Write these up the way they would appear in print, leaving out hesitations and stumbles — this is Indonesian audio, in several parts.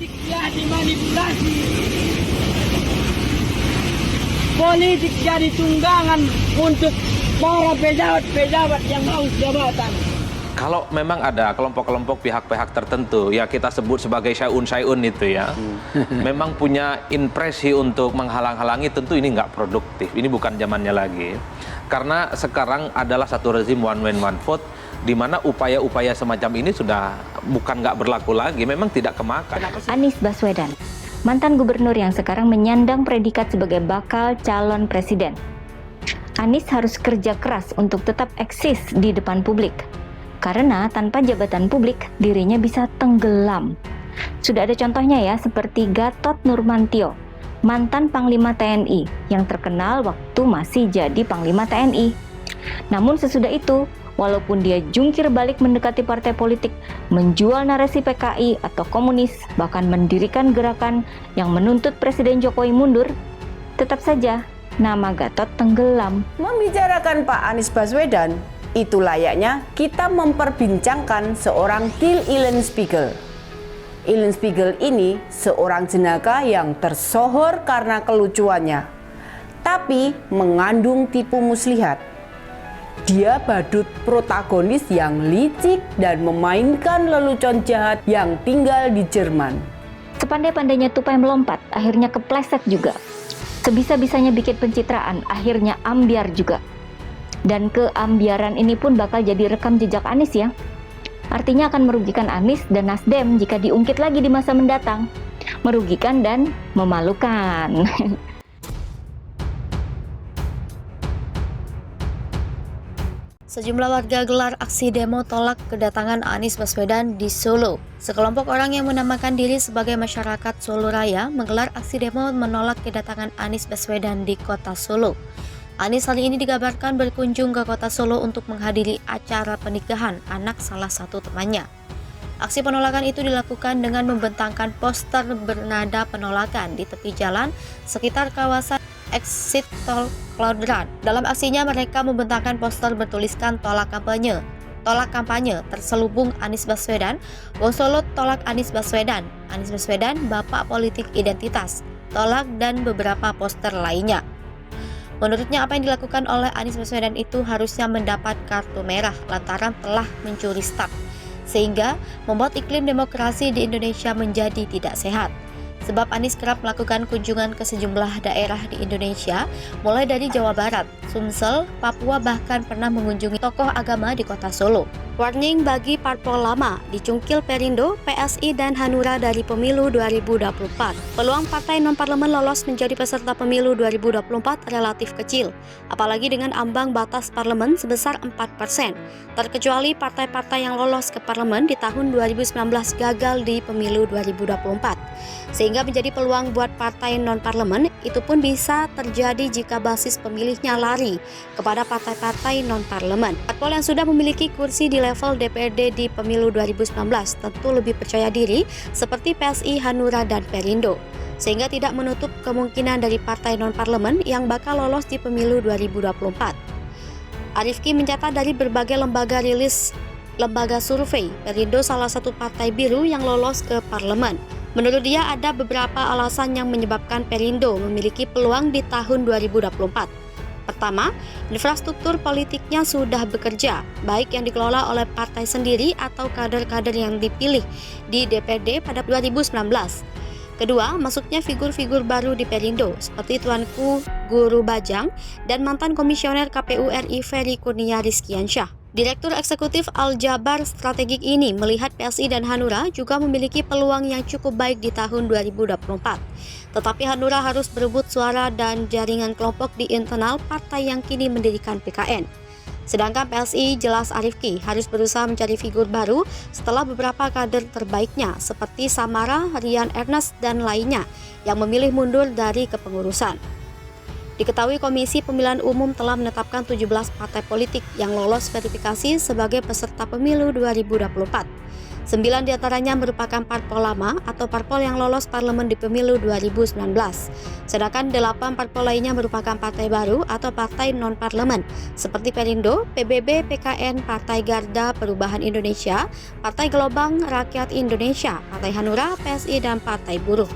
Politik jadi manipulasi. Politik jadi tunggangan untuk para pejabat-pejabat yang haus jabatan. Kalau memang ada kelompok-kelompok pihak-pihak tertentu, ya kita sebut sebagai syai'un itu ya, memang punya impresi untuk menghalang-halangi, tentu ini nggak produktif. Ini bukan zamannya lagi. Karena sekarang adalah satu rezim one man one vote, di mana upaya-upaya semacam ini sudah bukan nggak berlaku lagi, memang tidak kemakan. Anies Baswedan, mantan gubernur yang sekarang menyandang predikat sebagai bakal calon presiden. Anies harus kerja keras untuk tetap eksis di depan publik. Karena tanpa jabatan publik, dirinya bisa tenggelam. Sudah ada contohnya ya, seperti Gatot Nurmantio, mantan Panglima TNI yang terkenal waktu masih jadi Panglima TNI. Namun sesudah itu, walaupun dia jungkir balik mendekati partai politik, menjual narasi PKI atau komunis, bahkan mendirikan gerakan yang menuntut Presiden Jokowi mundur, tetap saja nama Gatot tenggelam. Membicarakan Pak Anies Baswedan, itu layaknya kita memperbincangkan seorang Till Eulenspiegel. Eulenspiegel ini seorang jenaka yang tersohor karena kelucuannya, tapi mengandung tipu muslihat. Dia badut protagonis yang licik dan memainkan lelucon jahat yang tinggal di Jerman. Sepandai-pandainya tupai melompat, akhirnya kepleset juga. Sebisa-bisanya bikin pencitraan, akhirnya ambiar juga. Dan keambiaran ini pun bakal jadi rekam jejak Anies ya. Artinya akan merugikan Anies dan Nasdem jika diungkit lagi di masa mendatang. Merugikan dan memalukan. Sejumlah warga gelar aksi demo tolak kedatangan Anies Baswedan di Solo. Sekelompok orang yang menamakan diri sebagai masyarakat Solo Raya menggelar aksi demo menolak kedatangan Anies Baswedan di kota Solo. Anies hari ini dikabarkan berkunjung ke kota Solo untuk menghadiri acara pernikahan anak salah satu temannya. Aksi penolakan itu dilakukan dengan membentangkan poster bernada penolakan di tepi jalan sekitar kawasan exit tol Klauderan. Dalam aksinya mereka membentangkan poster bertuliskan tolak kampanye terselubung Anies Baswedan, Wong Solo tolak Anies Baswedan Bapak Politik Identitas, tolak dan beberapa poster lainnya. Menurutnya apa yang dilakukan oleh Anies Baswedan itu harusnya mendapat kartu merah lantaran telah mencuri start, sehingga membuat iklim demokrasi di Indonesia menjadi tidak sehat. Sebab Anies kerap melakukan kunjungan ke sejumlah daerah di Indonesia, mulai dari Jawa Barat, Sumsel, Papua, bahkan pernah mengunjungi tokoh agama di kota Solo. Warning bagi parpol lama, dicungkil Perindo, PSI, dan Hanura dari pemilu 2024. Peluang partai non-parlemen lolos menjadi peserta pemilu 2024 relatif kecil, apalagi dengan ambang batas parlemen sebesar 4%, terkecuali partai-partai yang lolos ke parlemen di tahun 2019 gagal di pemilu 2024. Sehingga menjadi peluang buat partai non-parlemen itu pun bisa terjadi jika basis pemilihnya lari kepada partai-partai non-parlemen. Parpol yang sudah memiliki kursi di level DPRD di pemilu 2019 tentu lebih percaya diri seperti PSI, Hanura, dan Perindo, sehingga tidak menutup kemungkinan dari partai non-parlemen yang bakal lolos di pemilu 2024. Arifki mencatat dari berbagai lembaga survei, Perindo salah satu partai biru yang lolos ke parlemen. Menurut dia ada beberapa alasan yang menyebabkan Perindo memiliki peluang di tahun 2024. Pertama, infrastruktur politiknya sudah bekerja, baik yang dikelola oleh partai sendiri atau kader-kader yang dipilih di DPRD pada 2019. Kedua, masuknya figur-figur baru di Perindo seperti Tuanku Guru Bajang dan mantan komisioner KPU RI Ferry Kurnia Rizkiansyah. Direktur Eksekutif Al-Jabar Strategik ini melihat PSI dan Hanura juga memiliki peluang yang cukup baik di tahun 2024. Tetapi Hanura harus berebut suara dan jaringan kelompok di internal partai yang kini mendirikan PKN. Sedangkan PSI jelas Arifki harus berusaha mencari figur baru setelah beberapa kader terbaiknya seperti Samara, Rian Ernest, dan lainnya yang memilih mundur dari kepengurusan. Diketahui Komisi Pemilihan Umum telah menetapkan 17 partai politik yang lolos verifikasi sebagai peserta pemilu 2024. 9 diantaranya merupakan parpol lama atau parpol yang lolos parlemen di pemilu 2019. Sedangkan 8 parpol lainnya merupakan partai baru atau partai non-parlemen seperti Perindo, PBB, PKN, Partai Garda Perubahan Indonesia, Partai Gelombang Rakyat Indonesia, Partai Hanura, PSI, dan Partai Buruh.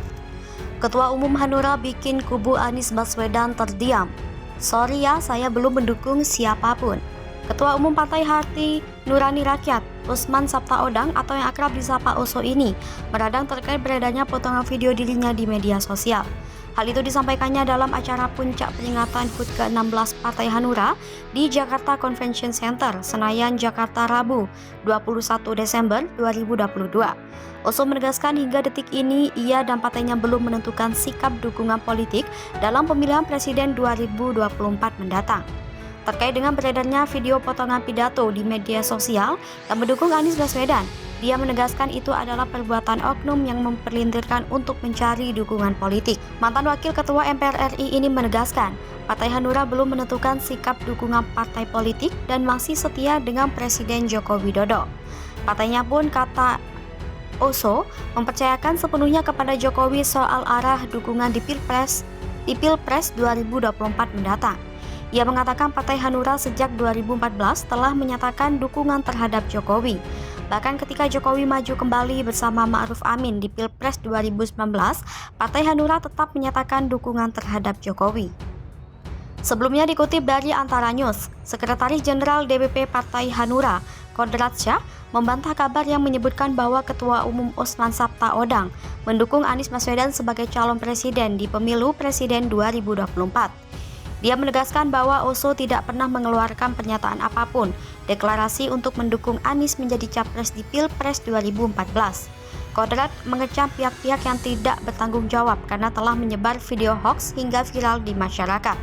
Ketua Umum Hanura bikin kubu Anies Baswedan terdiam. Sorry ya, saya belum mendukung siapapun. Ketua Umum Partai Hati Nurani Rakyat, Usman Sabtaodang atau yang akrab disapa Oso ini, meradang terkait beredarnya potongan video dirinya di media sosial. Hal itu disampaikannya dalam acara puncak peringatan HUT ke-16 Partai Hanura di Jakarta Convention Center, Senayan, Jakarta, Rabu, 21 Desember 2022. Oso menegaskan hingga detik ini ia dan partainya belum menentukan sikap dukungan politik dalam pemilihan presiden 2024 mendatang. Terkait dengan beredarnya video potongan pidato di media sosial yang mendukung Anies Baswedan, dia menegaskan itu adalah perbuatan oknum yang memperlintirkan untuk mencari dukungan politik. Mantan Wakil Ketua MPR RI ini menegaskan, Partai Hanura belum menentukan sikap dukungan partai politik dan masih setia dengan Presiden Joko Widodo. Partainya pun, kata Oso, mempercayakan sepenuhnya kepada Jokowi soal arah dukungan di Pilpres 2024 mendatang. Ia mengatakan Partai Hanura sejak 2014 telah menyatakan dukungan terhadap Jokowi. Bahkan ketika Jokowi maju kembali bersama Ma'ruf Amin di Pilpres 2019, Partai Hanura tetap menyatakan dukungan terhadap Jokowi. Sebelumnya dikutip dari Antara News, Sekretaris Jenderal DPP Partai Hanura, Kodrat Syah, membantah kabar yang menyebutkan bahwa Ketua Umum Usman Sabtaodang mendukung Anies Baswedan sebagai calon presiden di pemilu presiden 2024. Dia menegaskan bahwa Oso tidak pernah mengeluarkan pernyataan apapun, deklarasi untuk mendukung Anies menjadi capres di Pilpres 2014. Kodrat mengecam pihak-pihak yang tidak bertanggung jawab karena telah menyebar video hoax hingga viral di masyarakat.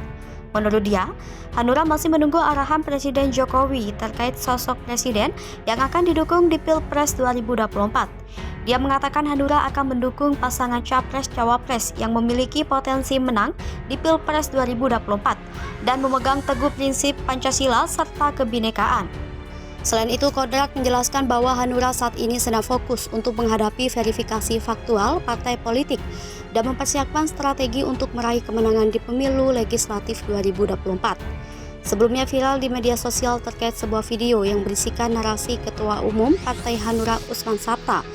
Menurut dia, Hanura masih menunggu arahan Presiden Jokowi terkait sosok presiden yang akan didukung di Pilpres 2024. Dia mengatakan Hanura akan mendukung pasangan Capres-Cawapres yang memiliki potensi menang di Pilpres 2024 dan memegang teguh prinsip Pancasila serta kebinekaan. Selain itu, Kodrat menjelaskan bahwa Hanura saat ini sedang fokus untuk menghadapi verifikasi faktual partai politik dan mempersiapkan strategi untuk meraih kemenangan di pemilu legislatif 2024. Sebelumnya viral di media sosial terkait sebuah video yang berisikan narasi Ketua Umum Partai Hanura Usman Sabta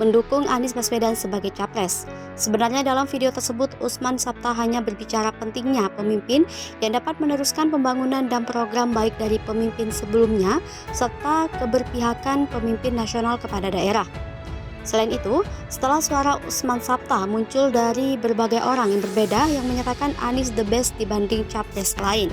mendukung Anies Baswedan sebagai capres. Sebenarnya dalam video tersebut Usman Sabta hanya berbicara pentingnya pemimpin yang dapat meneruskan pembangunan dan program baik dari pemimpin sebelumnya serta keberpihakan pemimpin nasional kepada daerah. Selain itu, setelah suara Usman Sabta muncul dari berbagai orang yang berbeda yang menyatakan Anies the best dibanding capres lain.